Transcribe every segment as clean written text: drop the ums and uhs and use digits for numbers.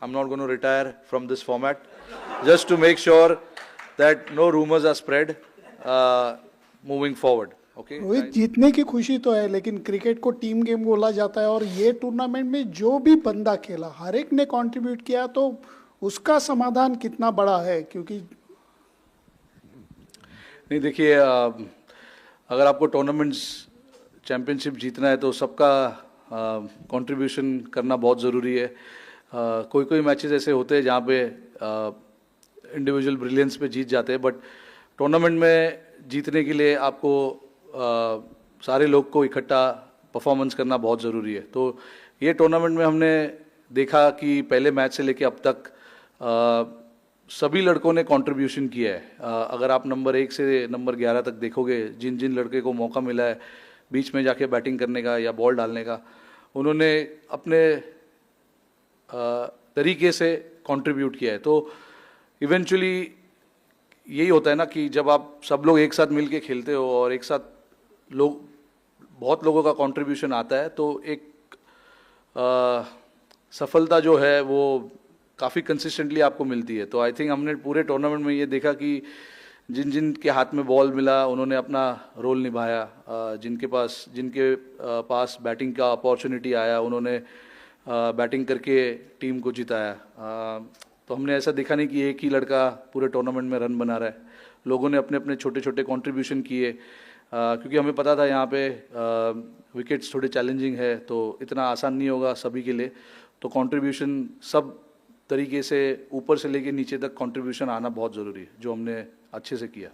I'm not going to retire from this format, just to make sure that no rumors are spread moving forward. Okay. Rohit, जीतने की खुशी तो है, लेकिन cricket को टीम गेम बोला जाता है और ये टूर्नामेंट में जो भी बंदा खेला हर एक ने कंट्रीब्यूट किया, तो उसका समाधान कितना बड़ा है? क्योंकि नहीं, देखिए, अगर आपको टूर्नामेंट्स चैंपियनशिप जीतना है तो सबका कंट्रीब्यूशन करना बहुत ज़रूरी है. कोई कोई मैचेस ऐसे होते हैं जहाँ पे इंडिविजुअल ब्रिलियंस पे जीत जाते हैं, बट टूर्नामेंट में जीतने के लिए आपको सारे लोग को इकट्ठा परफॉर्मेंस करना बहुत ज़रूरी है. तो ये टूर्नामेंट में हमने देखा कि पहले मैच से लेके अब तक सभी लड़कों ने कंट्रीब्यूशन किया है. अगर आप नंबर 1 से नंबर 11 तक देखोगे, जिन जिन लड़के को मौका मिला है बीच में जाके बैटिंग करने का या बॉल डालने का, उन्होंने अपने तरीके से कंट्रीब्यूट किया है. तो इवेंचुअली यही होता है ना कि जब आप सब लोग एक साथ मिल के खेलते हो और एक साथ बहुत लोगों का कंट्रीब्यूशन आता है, तो एक सफलता जो है वो काफ़ी कंसिस्टेंटली आपको मिलती है. तो आई थिंक हमने पूरे टूर्नामेंट में ये देखा कि जिन जिन के हाथ में बॉल मिला उन्होंने अपना रोल निभाया. जिनके पास बैटिंग का अपॉर्चुनिटी आया उन्होंने बैटिंग करके टीम को जिताया. तो हमने ऐसा देखा नहीं कि एक ही लड़का पूरे टूर्नामेंट में रन बना रहा है. लोगों ने अपने अपने छोटे छोटे कंट्रीब्यूशन किए, क्योंकि हमें पता था यहाँ पे विकेट्स थोड़े चैलेंजिंग है, तो इतना आसान नहीं होगा सभी के लिए. तो कंट्रीब्यूशन सब तरीके से ऊपर से लेके नीचे तक कंट्रीब्यूशन आना बहुत ज़रूरी है, जो हमने अच्छे से किया.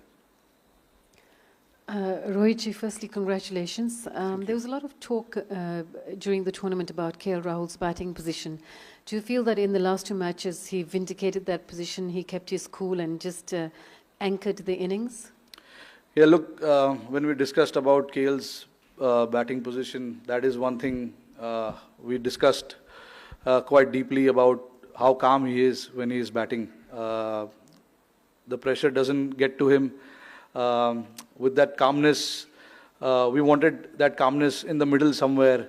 Rohit ji, firstly, congratulations. There was a lot of talk during the tournament about KL Rahul's batting position. Do you feel that in the last 2 matches he vindicated that position, he kept his cool and just anchored the innings? Yeah, look, when we discussed about KL's batting position, that is one thing we discussed quite deeply about how calm he is when he is batting. The pressure doesn't get to him. With that calmness, we wanted that calmness in the middle somewhere,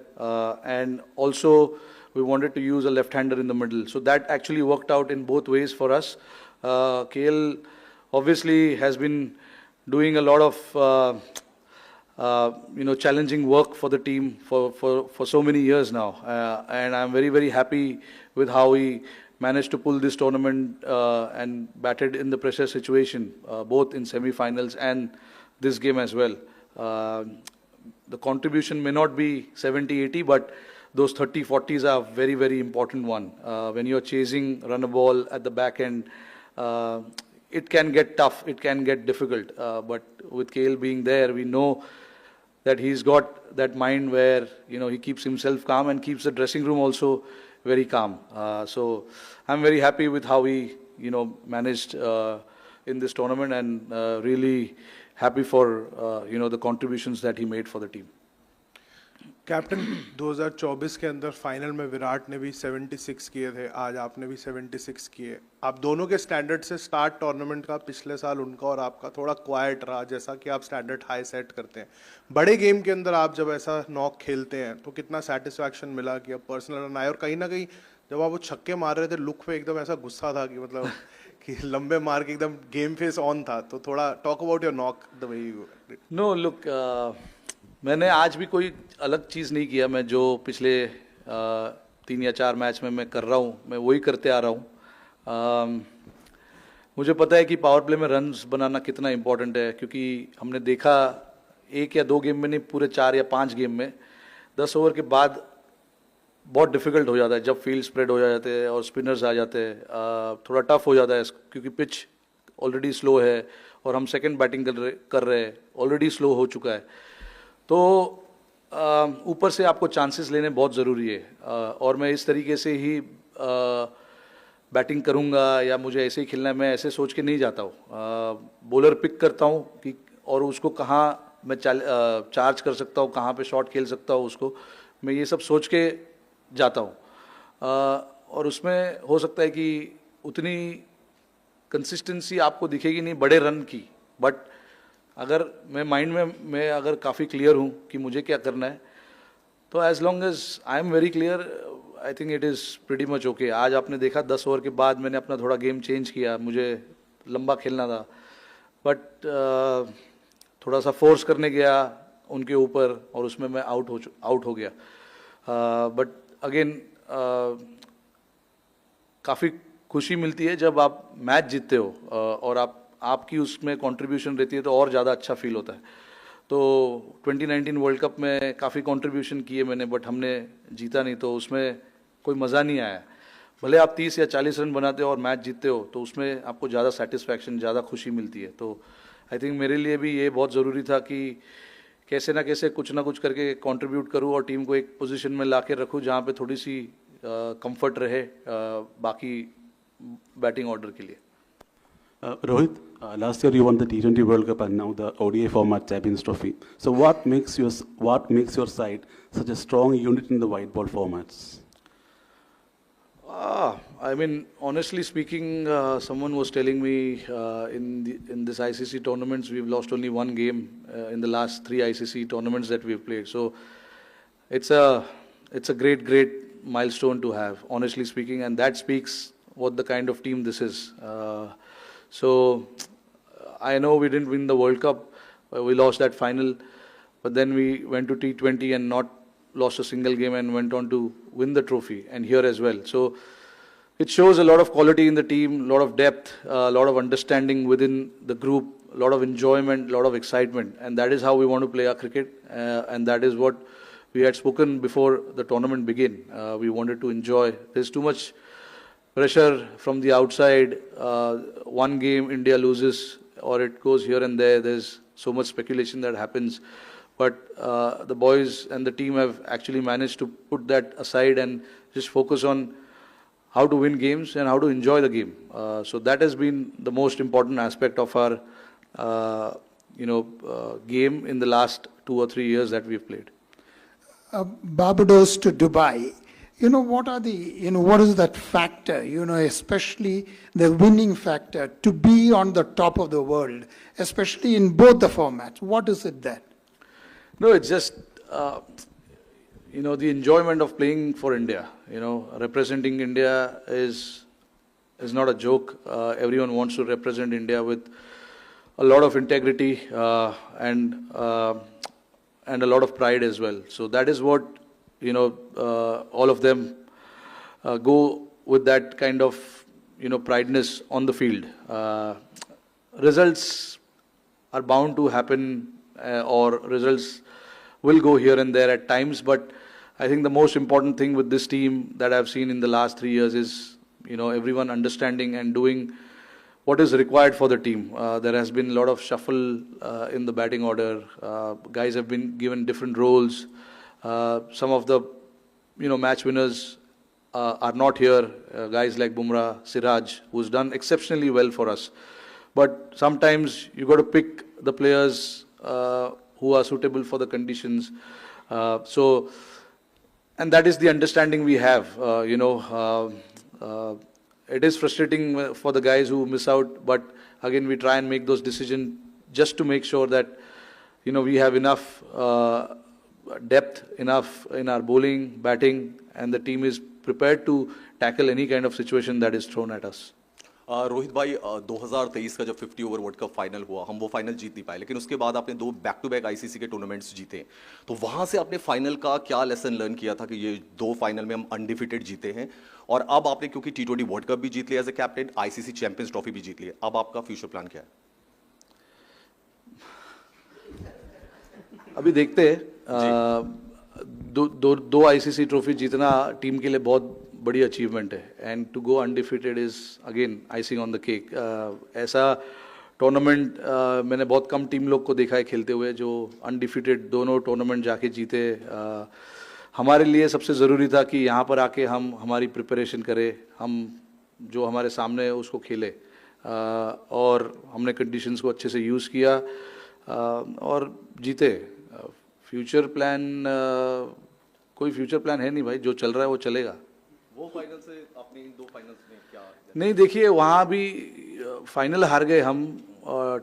and also we wanted to use a left-hander in the middle. So that actually worked out in both ways for us. KL obviously has been doing a lot of challenging work for the team for so many years now, and I'm very, very happy with how he managed to pull this tournament and batted in the pressure situation, both in semi-finals and this game as well. The contribution may not be 70-80, but those 30-40s are very, very important one. When you're chasing run a ball at the back end, it can get tough, it can get difficult, but with KL being there, we know that he's got that mind where he keeps himself calm and keeps the dressing room also very calm. So I'm very happy with how he managed in this tournament, and really happy for the contributions that he made for the team. Captain, 2024 के अंदर final में विराट ने भी 76 किए थे, आज आपने भी 76 किए. आप दोनों के स्टैंडर्ड से स्टार्ट टूर्नामेंट का पिछले साल उनका और आपका थोड़ा क्वाइट रहा, जैसा कि आप स्टैंडर्ड हाई सेट करते हैं. बड़े गेम के अंदर आप जब ऐसा नॉक खेलते हैं तो कितना सेटिस्फैक्शन मिला कि अब पर्सनल रन आए, और कहीं ना कहीं जब आप वो छक्के मार रहे थे लुक पे एकदम ऐसा गुस्सा था कि मतलब कि लंबे मार के एकदम गेम फेस ऑन था. तो थोड़ा talk about your knock the way you. No, look, मैंने आज भी कोई अलग चीज़ नहीं किया. मैं जो पिछले 3 या 4 मैच में मैं कर रहा हूँ, मैं वही करते आ रहा हूँ. मुझे पता है कि पावर प्ले में रन्स बनाना कितना इम्पोर्टेंट है, क्योंकि हमने देखा 1 या 2 गेम में नहीं, पूरे 4 या 5 गेम में 10 ओवर के बाद बहुत डिफिकल्ट हो जाता है जब फील्ड स्प्रेड हो जाते हैं और स्पिनर्स आ जाते हैं. थोड़ा टफ हो जाता है क्योंकि पिच ऑलरेडी स्लो है और हम सेकंड बैटिंग कर रहे हैं, ऑलरेडी स्लो हो चुका है. तो ऊपर से आपको चांसेस लेने बहुत ज़रूरी है, और मैं इस तरीके से ही बैटिंग करूंगा या मुझे ऐसे ही खेलना है, मैं ऐसे सोच के नहीं जाता हूँ. बॉलर पिक करता हूँ कि और उसको कहाँ मैं चार्ज कर सकता हूँ, कहाँ पे शॉट खेल सकता हूँ, उसको मैं ये सब सोच के जाता हूँ. और उसमें हो सकता है कि उतनी कंसिस्टेंसी आपको दिखेगी नहीं बड़े रन की, बट अगर मैं माइंड में मैं अगर काफ़ी क्लियर हूँ कि मुझे क्या करना है, तो as long as I am very clear, I think it is pretty much okay. आज आपने देखा 10 ओवर के बाद मैंने अपना थोड़ा गेम चेंज किया, मुझे लंबा खेलना था, बट थोड़ा सा फोर्स करने गया उनके ऊपर और उसमें मैं आउट हो गया। बट अगेन काफ़ी खुशी मिलती है जब आप मैच जीतते हो और आपकी उसमें कंट्रीब्यूशन रहती है तो और ज़्यादा अच्छा फील होता है। तो 2019 वर्ल्ड कप में काफ़ी कंट्रीब्यूशन किए मैंने, बट हमने जीता नहीं, तो उसमें कोई मज़ा नहीं आया। भले आप 30 या 40 रन बनाते हो और मैच जीतते हो तो उसमें आपको ज़्यादा सेटिस्फैक्शन, ज़्यादा खुशी मिलती है। तो आई थिंक मेरे लिए भी ये बहुत ज़रूरी था कि कैसे ना कैसे कुछ ना कुछ करके कंट्रीब्यूट करूं और टीम को एक पोजीशन में ला के रखूँ जहाँ पे थोड़ी सी कंफर्ट रहे बाकी बैटिंग ऑर्डर के लिए। Rohit, last year you won the T20 World Cup and now the ODI format Champions Trophy. So what makes your side such a strong unit in the white ball formats? I mean, honestly speaking, someone was telling me in this ICC tournaments we've lost only one game in the last 3 ICC tournaments that we've played. So it's a great milestone to have, honestly speaking, and that speaks what the kind of team this is. So I know we didn't win the World Cup, we lost that final, but then we went to T20 and not lost a single game and went on to win the trophy, and here as well. So it shows a lot of quality in the team, a lot of depth, a lot of understanding within the group, a lot of enjoyment, a lot of excitement, and that is how we want to play our cricket, and that is what we had spoken before the tournament began. We wanted to enjoy. There's too much pressure from the outside. One game India loses or it goes here and there. There's so much speculation that happens. But the boys and the team have actually managed to put that aside and just focus on how to win games and how to enjoy the game. So that has been the most important aspect of our game in the last 2 or 3 years that we've played. Barbados to Dubai. What is that factor, especially the winning factor to be on the top of the world, especially in both the formats? What is it then? No, it's just, the enjoyment of playing for India. Representing India is not a joke. Everyone wants to represent India with a lot of integrity and a lot of pride as well. So that is what, all of them go with that kind of, prideness on the field. Results are bound to happen or results will go here and there at times, but I think the most important thing with this team that I've seen in the last 3 years is, everyone understanding and doing what is required for the team. There has been a lot of shuffle in the batting order. Guys have been given different roles. Some of the, match winners are not here. Guys like Bumrah, Siraj, who's done exceptionally well for us. But sometimes you got to pick the players who are suitable for the conditions. And that is the understanding we have. It is frustrating for the guys who miss out, but again we try and make those decisions just to make sure that we have enough depth, enough in our bowling, batting, and the team is prepared to tackle any kind of situation that is thrown at us. Rohit भाई 2023 का जब 50 over world cup final हुआ, हम वो final जीत नहीं पाए, लेकिन उसके बाद आपने 2 बैक टू बैक आईसीसी के टूर्नामेंट्स जीते, तो वहां से आपने फाइनल का क्या लेसन लर्न किया था कि ये 2 फाइनल में हम अनडिफिटेड जीते हैं, और अब आपने क्योंकि T20 वर्ल्ड कप भी जीत लिया as a captain, ICC champions trophy भी जीत ली, अब आपका फ्यूचर प्लान क्या है? अभी देखते हैं। दो आईसीसी ट्रॉफी जीतना टीम के लिए बहुत बड़ी अचीवमेंट है, and to go undefeated is again icing on the cake. ऐसा टूर्नामेंट मैंने बहुत कम टीम लोग को देखा है खेलते हुए जो अनडिफिटेड दोनों टूर्नामेंट जाके जीते। हमारे लिए सबसे ज़रूरी था कि यहाँ पर आके हम हमारी प्रिपरेशन करें, हम जो हमारे सामने है उसको खेले, और हमने कंडीशंस को अच्छे से यूज़ किया और जीते। फ्यूचर प्लान कोई फ्यूचर प्लान है नहीं भाई, जो चल रहा है वो चलेगा। वो फाइनल से अपने इन 2 फाइनल्स में क्या? नहीं, देखिए वहाँ भी फाइनल हार गए हम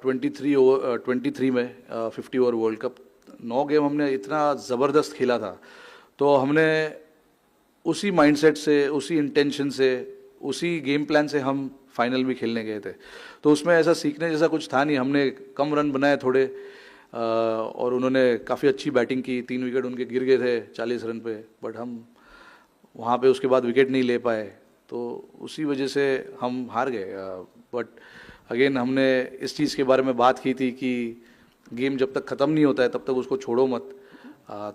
23 में 50 ओवर वर्ल्ड कप। 9 गेम हमने इतना ज़बरदस्त खेला था, तो हमने उसी माइंडसेट से, उसी इंटेंशन से, उसी गेम प्लान से हम फाइनल भी खेलने गए थे। तो उसमें ऐसा सीखने जैसा कुछ था नहीं। हमने कम रन बनाए थोड़े, और उन्होंने काफ़ी अच्छी बैटिंग की, 3 विकेट उनके गिर गए थे 40 रन पे, बट हम वहाँ पे उसके बाद विकेट नहीं ले पाए, तो उसी वजह से हम हार गए। बट अगेन हमने इस चीज़ के बारे में बात की थी कि गेम जब तक ख़त्म नहीं होता है तब तक उसको छोड़ो मत।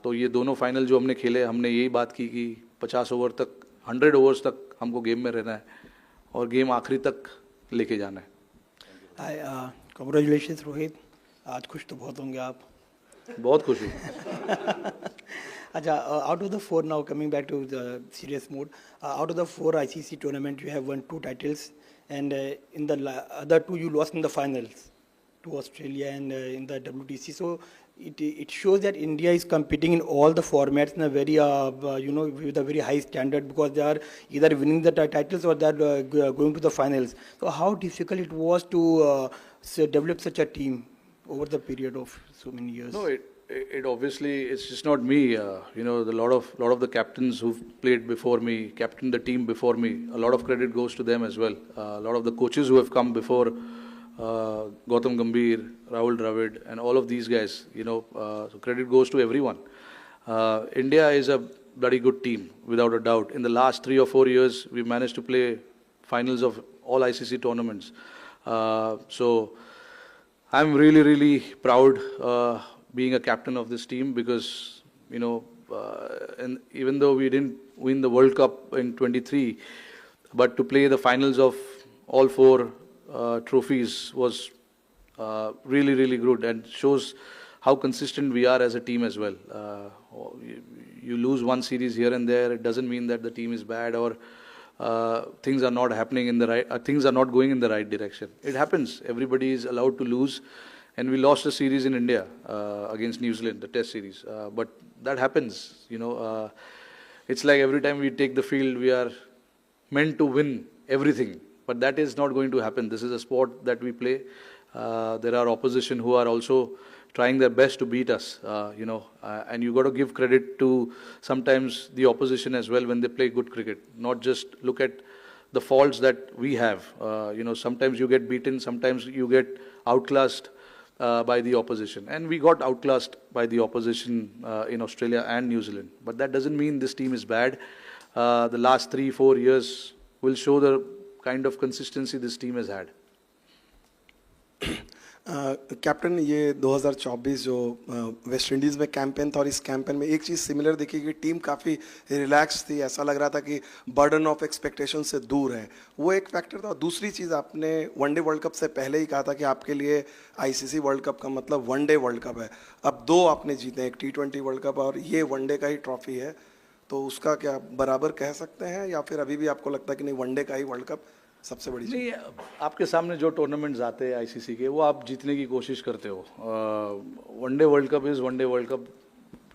तो ये दोनों फाइनल जो हमने खेले, हमने यही बात की कि 50 ओवर तक, 100 ओवर्स तक हमको गेम में रहना है और गेम आखिरी तक लेके जाना है। हाय, कांग्रेचुलेशंस रोहित, आज खुश तो बहुत होंगे आप। बहुत खुश हूँ। अच्छा, out of the 4 now, coming back to the serious mode, out of the 4 ICC tournament you have won 2 titles, and in the other 2 you lost in the finals to Australia and in the WTC. So it shows that India is competing in all the formats in a very with a very high standard, because they are either winning the titles or they are going to the finals. So how difficult it was to develop such a team over the period of so many years? No, it obviously, it's just not me. The lot of the captains who've played before me, captained the team before me, a lot of credit goes to them as well. A lot of the coaches who have come before, Gautam Gambhir, Rahul Dravid, and all of these guys, so credit goes to everyone. India is a bloody good team, without a doubt. In the last 3 or 4 years, we managed to play finals of all ICC tournaments. So I'm really, really proud being a captain of this team, because, and even though we didn't win the World Cup in 23, but to play the finals of all 4 trophies was really, really good, and shows how consistent we are as a team as well. You lose one series here and there, it doesn't mean that the team is bad or things are not happening in the right, things are not going in the right direction. It happens. Everybody is allowed to lose, and we lost a series in India against New Zealand, the Test series. But that happens. It's like every time we take the field, we are meant to win everything. But that is not going to happen. This is a sport that we play. There are opposition who are also trying their best to beat us, and you got to give credit to sometimes the opposition as well when they play good cricket. Not just look at the faults that we have. Sometimes you get beaten, sometimes you get outclassed by the opposition. And we got outclassed by the opposition in Australia and New Zealand. But that doesn't mean this team is bad. The last 3-4 years will show the kind of consistency this team has had. Captain, ये 2024 जो West Indies में campaign था, और इस campaign में एक चीज़ similar देखी कि टीम काफ़ी रिलैक्स थी, ऐसा लग रहा था कि बर्डन ऑफ एक्सपेक्टेशन से दूर है, वो एक फैक्टर था। दूसरी चीज़, आपने वनडे वर्ल्ड कप से पहले ही कहा था कि आपके लिए आईसीसी वर्ल्ड कप का मतलब वनडे वर्ल्ड कप है। अब 2 आपने जीते, एक T20 वर्ल्ड कप और ये वनडे का ही ट्रॉफी है, तो उसका क्या बराबर कह सकते हैं, या फिर अभी भी आपको लगता है कि नहीं, वनडे का ही वर्ल्ड कप सबसे बड़ी? नहीं, आपके सामने जो टूर्नामेंट्स आते हैं आईसीसी के, वो आप जीतने की कोशिश करते हो। One day world cup is one day world cup,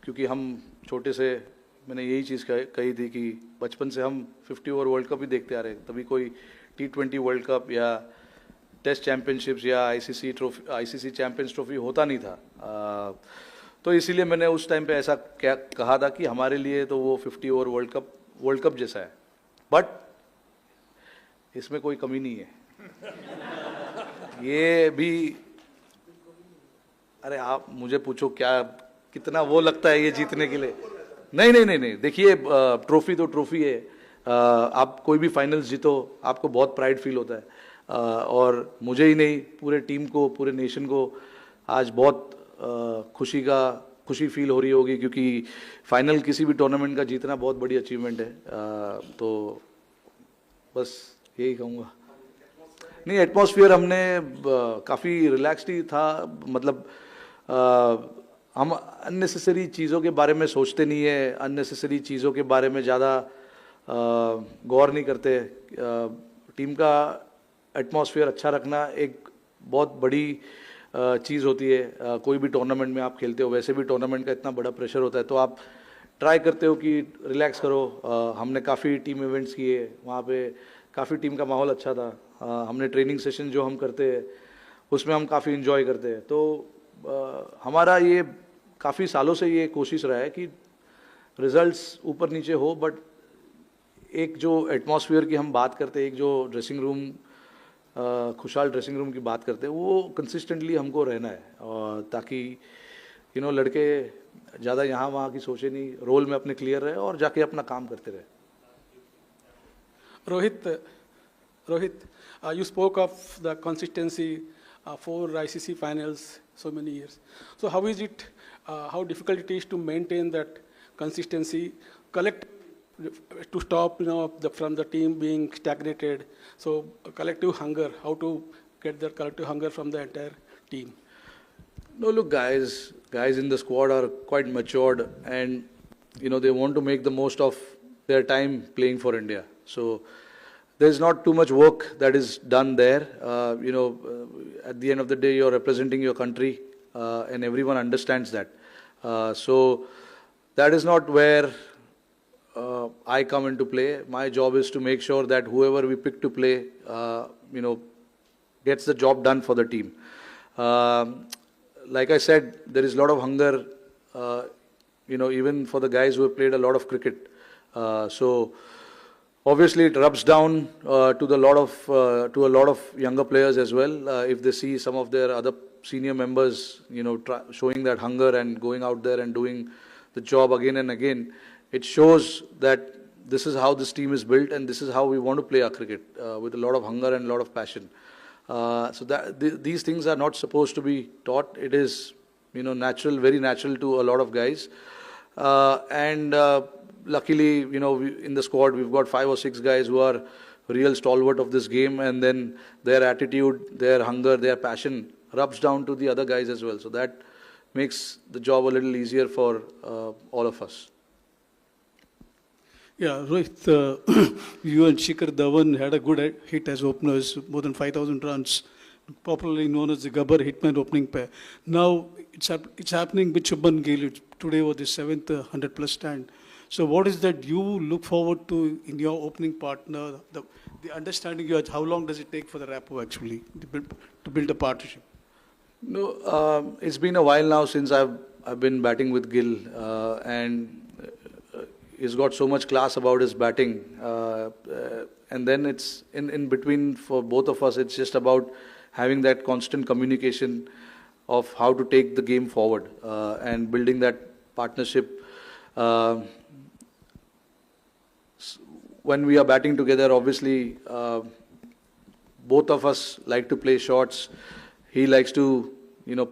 क्योंकि हम छोटे से, मैंने यही चीज़ कही थी कि बचपन से हम 50 ओवर वर्ल्ड कप ही देखते आ रहे हैं। तभी कोई T20 वर्ल्ड कप या टेस्ट चैम्पियनशिप्स या आईसीसी चैम्पियंस ट्रॉफी होता नहीं था। तो इसीलिए मैंने उस टाइम पे ऐसा क्या कहा था कि हमारे लिए तो वो 50 ओवर वर्ल्ड कप जैसा है, बट इसमें कोई कमी नहीं है। ये भी, अरे आप मुझे पूछो क्या कितना वो लगता है ये जीतने के लिए। नहीं, देखिए, ट्रॉफी तो ट्रॉफी है। आप कोई भी फाइनल्स जीतो, आपको बहुत प्राइड फील होता है, और मुझे ही नहीं, पूरे टीम को, पूरे नेशन को आज बहुत खुशी फील हो रही होगी, क्योंकि फाइनल किसी भी टूर्नामेंट का जीतना बहुत बड़ी अचीवमेंट है। तो बस यही कहूँगा। नहीं, एटमॉस्फेयर हमने काफ़ी रिलैक्स्ड ही था, मतलब हम अननेसेसरी चीज़ों के बारे में सोचते नहीं है, अननेसेसरी चीज़ों के बारे में ज़्यादा गौर नहीं करते। टीम का एटमॉस्फेयर अच्छा रखना एक बहुत बड़ी चीज़ होती है। कोई भी टूर्नामेंट में आप खेलते हो, वैसे भी टूर्नामेंट का इतना बड़ा प्रेशर होता है, तो आप ट्राई करते हो कि रिलैक्स करो। हमने काफ़ी टीम इवेंट्स किए, वहाँ पे काफ़ी टीम का माहौल अच्छा था। हमने ट्रेनिंग सेशन जो हम करते हैं उसमें हम काफ़ी इन्जॉय करते हैं। तो हमारा ये काफ़ी सालों से ये कोशिश रहा है कि रिजल्ट्स ऊपर नीचे हो, बट एक जो एटमॉस्फेयर की हम बात करते हैं, एक जो ड्रेसिंग रूम, खुशहाल ड्रेसिंग रूम की बात करते हैं, वो कंसिस्टेंटली हमको रहना है, और ताकि लड़के ज़्यादा यहाँ वहाँ की सोचे नहीं, रोल में अपने क्लियर रहे और जाके अपना काम करते रहे. Rohit, you spoke of the consistency, 4 ICC finals, so many years. So how is it, how difficult it is to maintain that consistency, collect to stop, from the team being stagnated. So collective hunger, how to get that collective hunger from the entire team? No, look, guys in the squad are quite matured, and they want to make the most of their time playing for India. So there's not too much work that is done there. At the end of the day, you're representing your country, and everyone understands that. So that is not where I come into play. My job is to make sure that whoever we pick to play, gets the job done for the team. Like I said, there is a lot of hunger, even for the guys who have played a lot of cricket. So obviously it rubs down to a lot of younger players as well. If they see some of their other senior members, showing that hunger and going out there and doing the job again and again, it shows that this is how this team is built, and this is how we want to play our cricket, with a lot of hunger and a lot of passion. So that these things are not supposed to be taught. It is, natural, very natural to a lot of guys. And luckily, in the squad, we've got 5 or 6 guys who are real stalwart of this game, and then their attitude, their hunger, their passion rubs down to the other guys as well. So that makes the job a little easier for all of us. Yeah, Rohit, you and Shikhar Dhawan had a good hit as openers, more than 5,000 runs, popularly known as the Gabbar Hitman opening pair. Now it's happening with Shubman Gill. Today was the 7th 100-plus stand. So what is that you look forward to in your opening partner? The understanding you had, how long does it take for the rapport actually to build a partnership? No, it's been a while now since I've been batting with Gill, and he's got so much class about his batting, and then it's in between for both of us. It's just about having that constant communication of how to take the game forward, and building that partnership. When we are batting together, obviously, both of us like to play shots. He likes to,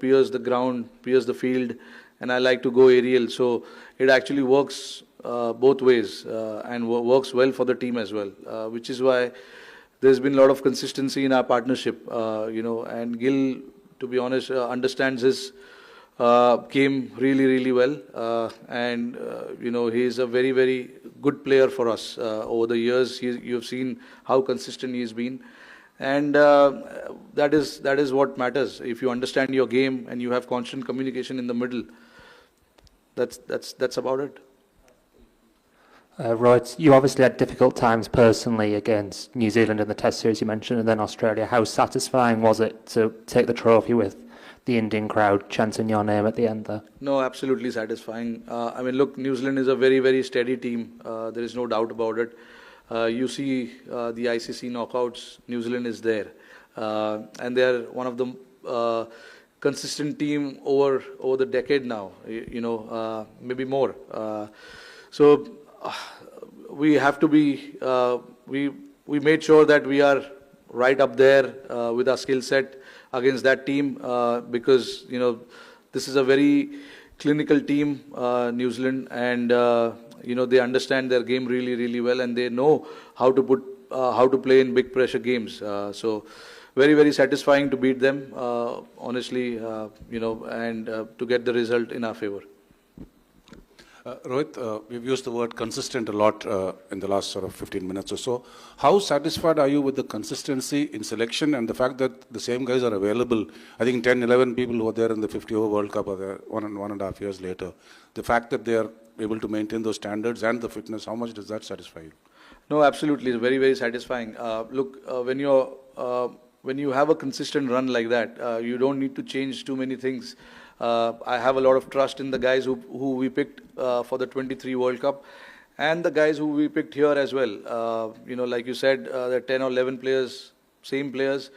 pierce the ground, pierce the field, and I like to go aerial. So it actually works both ways, and works well for the team as well, which is why there's been a lot of consistency in our partnership, and Gill, to be honest, understands his game really, really well, and he's a very, very good player for us. Over the years, you've seen how consistent he's been, and that is what matters. If you understand your game and you have constant communication in the middle, that's about it. Rohit, you obviously had difficult times personally against New Zealand in the Test series you mentioned, and then Australia. How satisfying was it to take the trophy with the Indian crowd chanting your name at the end there? No, absolutely satisfying. Look, New Zealand is a very, very steady team. There is no doubt about it. You see the ICC knockouts, New Zealand is there. And they are one of the consistent team over the decade now, maybe more. So we have to be, we made sure that we are right up there with our skill set against that team, because this is a very clinical team, New Zealand, and they understand their game really, really well, and they know how to play in big pressure games. So very, very satisfying to beat them, honestly, and to get the result in our favor. Rohit, we've used the word consistent a lot in the last sort of 15 minutes or so. How satisfied are you with the consistency in selection and the fact that the same guys are available? I think 10, 11 people who were there in the 50-over World Cup are there 1.5 years later. The fact that they are able to maintain those standards and the fitness, how much does that satisfy you? No, absolutely. It's very, very satisfying. Look, when you have a consistent run like that, you don't need to change too many things. I have a lot of trust in the guys who we picked for the 23 World Cup, and the guys who we picked here as well. Like you said, there are 10 or 11 players, same players.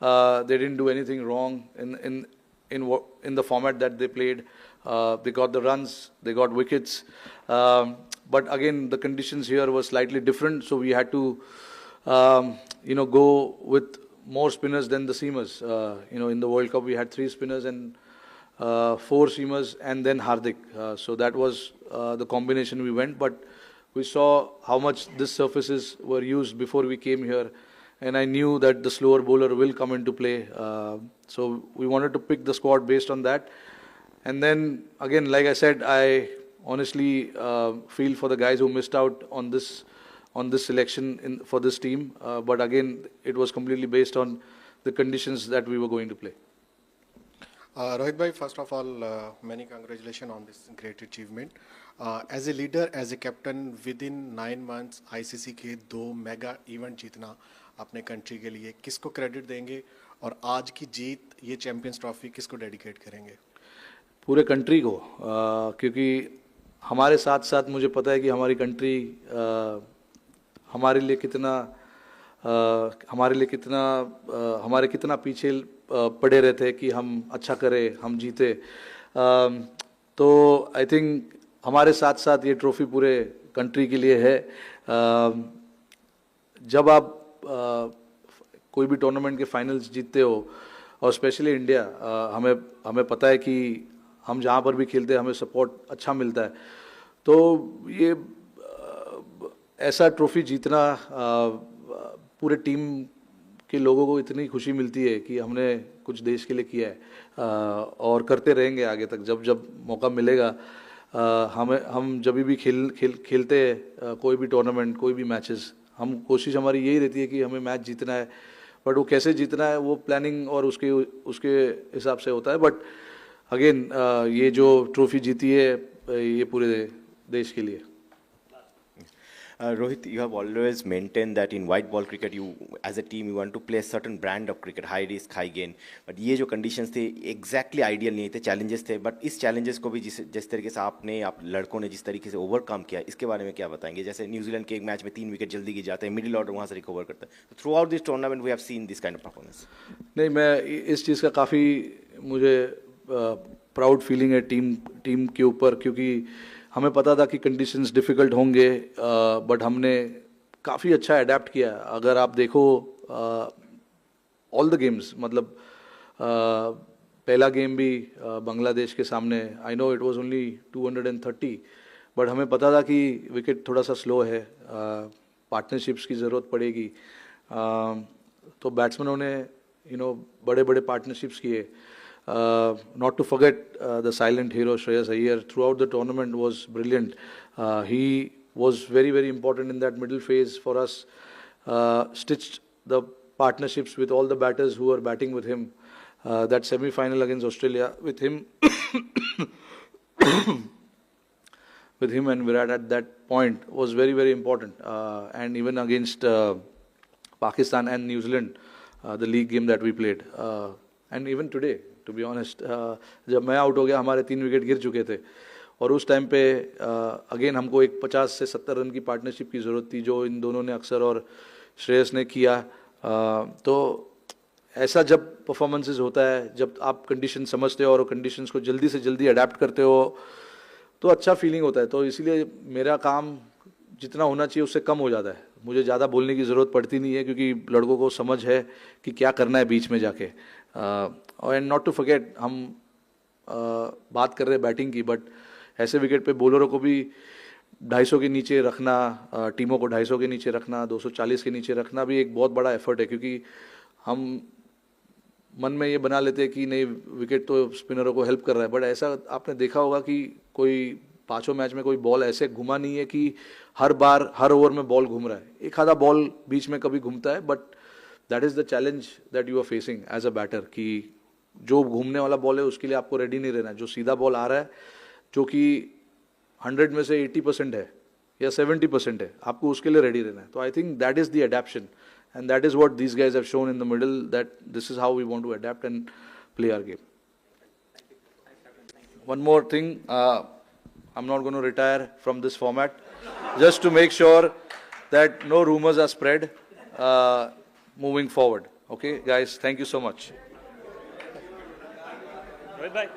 They didn't do anything wrong in the format that they played. They got the runs, they got wickets. But again, the conditions here were slightly different, so we had to, go with more spinners than the seamers. In the World Cup, we had 3 spinners and 4 seamers, and then Hardik. So that was the combination we went. But we saw how much these surfaces were used before we came here, and I knew that the slower bowler will come into play. So we wanted to pick the squad based on that. And then again, like I said, I honestly feel for the guys who missed out on this selection for this team. But again, it was completely based on the conditions that we were going to play. Rohit bhai, first of all, many congratulations on this great achievement. As a leader, as a captain, within 9 months, ICC के 2 mega event जीतना अपने country के लिए किसको credit देंगे और आज की जीत ये चैंपियंस ट्रॉफी किसको डेडिकेट करेंगे? पूरे कंट्री को, क्योंकि हमारे साथ साथ मुझे पता है कि हमारी कंट्री हमारे कितना पीछे पड़े रहते कि हम अच्छा करें, हम जीते. तो आई थिंक हमारे साथ साथ ये ट्रॉफी पूरे कंट्री के लिए है. जब आप कोई भी टूर्नामेंट के फाइनल्स जीतते हो, और स्पेशली इंडिया, हमें पता है कि हम जहाँ पर भी खेलते हैं हमें सपोर्ट अच्छा मिलता है. तो ये ऐसा ट्रॉफी जीतना पूरे टीम के लोगों को इतनी खुशी मिलती है कि हमने कुछ देश के लिए किया है, और करते रहेंगे आगे तक. जब मौका मिलेगा, हम जब भी खेलते हैं कोई भी टूर्नामेंट, कोई भी मैचेस, कोशिश हमारी यही रहती है कि हमें मैच जीतना है. बट वो कैसे जीतना है वो प्लानिंग और उसके हिसाब से होता है. बट अगेन, ये जो ट्रॉफी जीती है ये पूरे देश के लिए. Rohit, you have always maintained that in white ball cricket, you as a team you want to play a certain brand of cricket, high risk, high gain. But ये जो conditions थे exactly ideal नहीं थे, challenges थे. But इस challenges को भी जिस तरीके से आप लड़कों ने जिस तरीके से overcome किया, इसके बारे में क्या बताएंगे? जैसे न्यूजीलैंड के एक मैच में 3 विकेट जल्दी गिर जाते हैं, मिडिल ऑर्डर वहाँ से रिकवर करता है. Throughout this tournament we have seen this kind of performance. नहीं, मैं इस चीज़ का काफ़ी मुझे प्राउड फीलिंग है टीम के ऊपर, क्योंकि हमें पता था कि कंडीशंस डिफ़िकल्ट होंगे, बट हमने काफ़ी अच्छा अडेप्ट किया. अगर आप देखो ऑल द गेम्स, मतलब पहला गेम भी बांग्लादेश के सामने, I know it was only 230, but हमें पता था कि विकेट थोड़ा सा स्लो है, पार्टनरशिप्स की ज़रूरत पड़ेगी. तो बैट्समैनों ने बड़े बड़े पार्टनरशिप्स किए. Not to forget the silent hero Shreyas Iyer throughout the tournament was brilliant. He was very, very important in that middle phase for us. Stitched the partnerships with all the batters who were batting with him. That semi-final against Australia with him, with him and Virat at that point was very, very important. And even against Pakistan and New Zealand, the league game that we played, and even today. To be honest, जब मैं out हो गया हमारे 3 wicket गिर चुके थे, और उस टाइम पे अगेन हमको एक 50 से 70 रन की पार्टनरशिप की ज़रूरत थी, जो इन दोनों ने अक्सर और श्रेयस ने किया. तो ऐसा जब परफॉर्मेंसेस होता है, जब आप कंडीशन समझते हो और कंडीशंस को जल्दी से जल्दी अडेप्ट करते हो, तो अच्छा फीलिंग होता है. तो इसीलिए मेरा काम जितना होना चाहिए उससे कम हो जाता है. मुझे ज़्यादा बोलने की ज़रूरत पड़ती नहीं है, क्योंकि लड़कों को समझ है कि क्या करना है बीच में जाके. एंड नॉट टू फॉरगेट, हम बात कर रहे हैं बैटिंग की, बट ऐसे विकेट पे बॉलरों को भी 250 के नीचे रखना, टीमों को 250 के नीचे रखना, 240 के नीचे रखना भी एक बहुत बड़ा एफर्ट है. क्योंकि हम मन में ये बना लेते हैं कि नहीं, विकेट तो स्पिनरों को हेल्प कर रहा है, बट ऐसा आपने देखा होगा कि कोई 5 मैच में कोई बॉल ऐसे घुमा नहीं है कि हर बार हर ओवर में बॉल घूम रहा है. एक आधा बॉल बीच में कभी घूमता है, but that is the challenge that you are facing as a batter, कि जो घूमने वाला बॉल है उसके लिए आपको रेडी नहीं रहना. जो सीधा बॉल आ रहा है, जो कि 100 में से 80% है या 70% है, आपको उसके लिए रेडी रहना है. तो I think that is the adaption, and that is what these guys have shown in the middle, that this is how we want to adapt and play our game. One more thing, I am not going to retire from this format. just to make sure that no rumors are spread moving forward. Okay, guys, thank you so much. Rohit bhai.